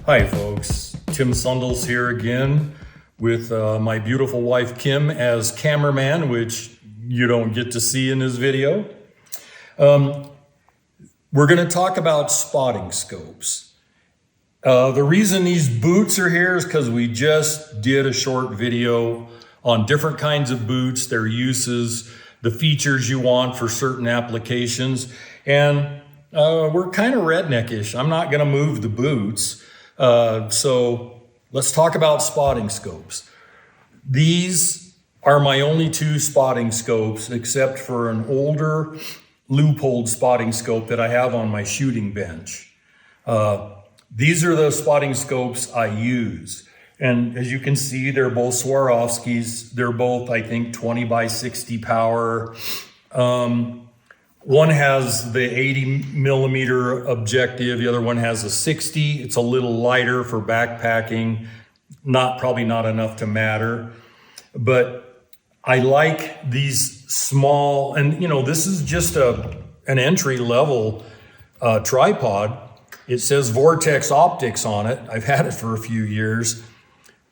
Hi folks, Tim Sundles here again with my beautiful wife Kim as cameraman, which you don't get to see in this video. We're going to talk about spotting scopes. The reason these boots are here is because we just did a short video on different kinds of boots, their uses, the features you want for certain applications, and we're kind of redneckish. I'm not going to move the boots. So let's talk about spotting scopes. These are my only two spotting scopes, except for an older loop-holed spotting scope that I have on my shooting bench. These are the spotting scopes I use. And as you can see, they're both Swarovskis. They're both, I think, 20 by 60 power. One has the 80 millimeter objective. The other one has a 60. It's a little lighter for backpacking. Probably not enough to matter. But I like these small, and this is just an entry level tripod. It says Vortex Optics on it. I've had it for a few years,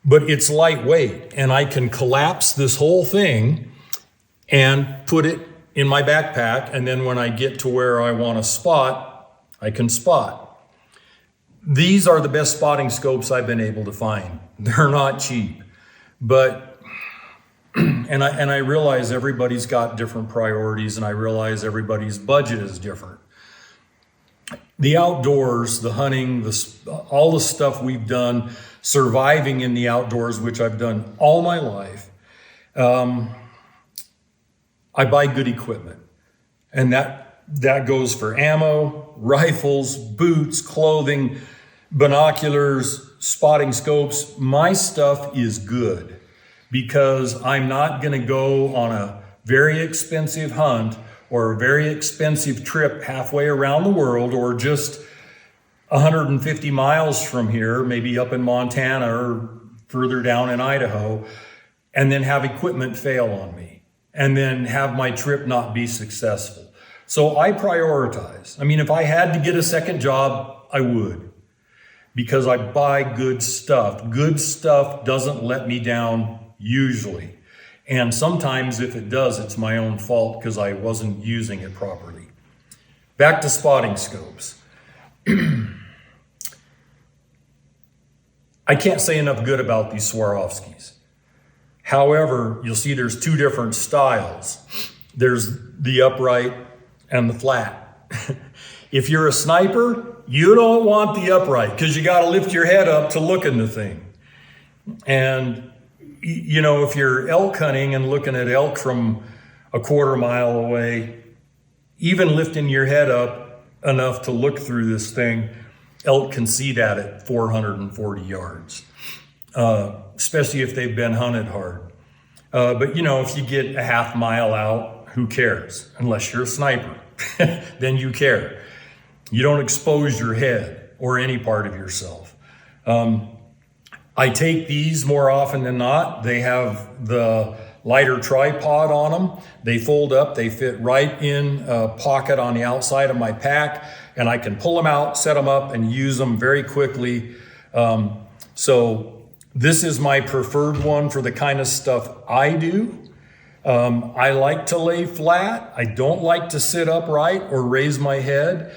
but it's lightweight, and I can collapse this whole thing and put it in my backpack, and then when I get to where I want to spot, I can spot. These are the best spotting scopes I've been able to find. They're not cheap, but and I realize everybody's got different priorities, and I realize everybody's budget is different. The outdoors, the hunting, all the stuff we've done, surviving in the outdoors, which I've done all my life, I buy good equipment, and that goes for ammo, rifles, boots, clothing, binoculars, spotting scopes. My stuff is good because I'm not going to go on a very expensive hunt or a very expensive trip halfway around the world or just 150 miles from here, maybe up in Montana or further down in Idaho, and then have equipment fail on me and then have my trip not be successful. So I prioritize. I mean, if I had to get a second job, I would, because I buy good stuff. Good stuff doesn't let me down usually. And sometimes if it does, it's my own fault because I wasn't using it properly. Back to spotting scopes. I can't say enough good about these Swarovskis. However, you'll see there's two different styles. There's the upright and the flat. If you're a sniper, you don't want the upright because you got to lift your head up to look in the thing. And if you're elk hunting and looking at elk from a quarter mile away, even lifting your head up enough to look through this thing, elk can see that at 440 yards, especially if they've been hunted hard. But if you get a half mile out, who cares? Unless you're a sniper, then you care. You don't expose your head or any part of yourself. I take these more often than not. They have the lighter tripod on them. They fold up, they fit right in a pocket on the outside of my pack, and I can pull them out, set them up, and use them very quickly. So this is my preferred one for the kind of stuff I do. I like to lay flat. I don't like to sit upright or raise my head.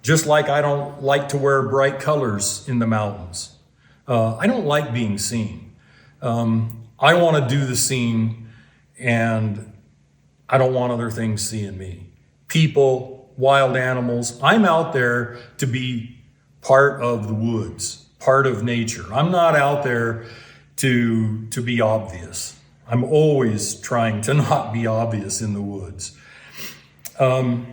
Just like I don't like to wear bright colors in the mountains. I don't like being seen. I want to do the scene, and I don't want other things seeing me. People, wild animals. I'm out there to be part of the woods, part of nature. I'm not out there to be obvious. I'm always trying to not be obvious in the woods. You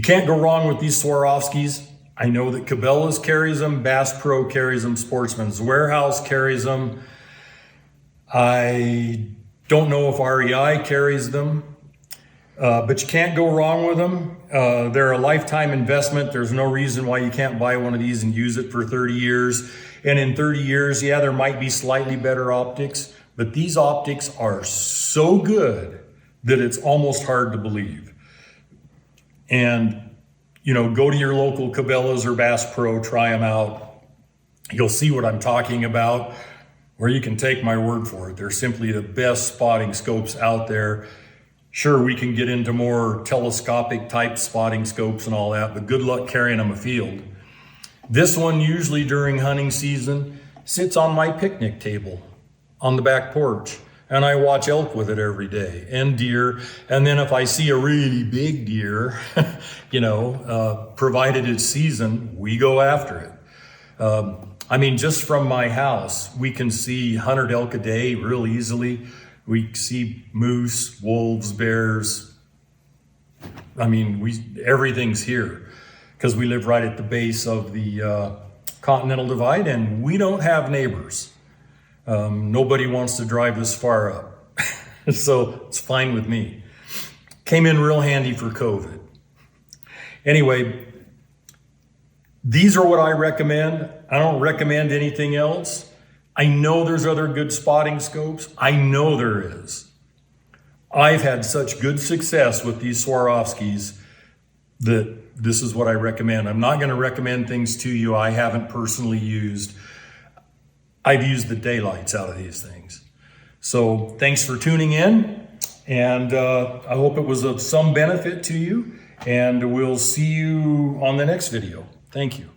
can't go wrong with these Swarovskis. I know that Cabela's carries them, Bass Pro carries them, Sportsman's Warehouse carries them. I don't know if REI carries them, but you can't go wrong with them. They're a lifetime investment. There's no reason why you can't buy one of these and use it for 30 years. And in 30 years, yeah, there might be slightly better optics, but these optics are so good that it's almost hard to believe. And go to your local Cabela's or Bass Pro, try them out. You'll see what I'm talking about, or you can take my word for it. They're simply the best spotting scopes out there. Sure, we can get into more telescopic type spotting scopes and all that, but good luck carrying them afield. This one, usually during hunting season, sits on my picnic table on the back porch, and I watch elk with it every day, and deer. And then if I see a really big deer, provided it's season, we go after it. Just from my house, we can see 100 elk a day real easily. We see moose, wolves, bears. Everything's here because we live right at the base of the Continental Divide, and we don't have neighbors. Nobody wants to drive this far up. So it's fine with me. Came in real handy for COVID. Anyway, these are what I recommend. I don't recommend anything else. I know there's other good spotting scopes. I know there is. I've had such good success with these Swarovskis that this is what I recommend. I'm not going to recommend things to you I haven't personally used. I've used the daylights out of these things. So thanks for tuning in, and I hope it was of some benefit to you, and we'll see you on the next video. Thank you.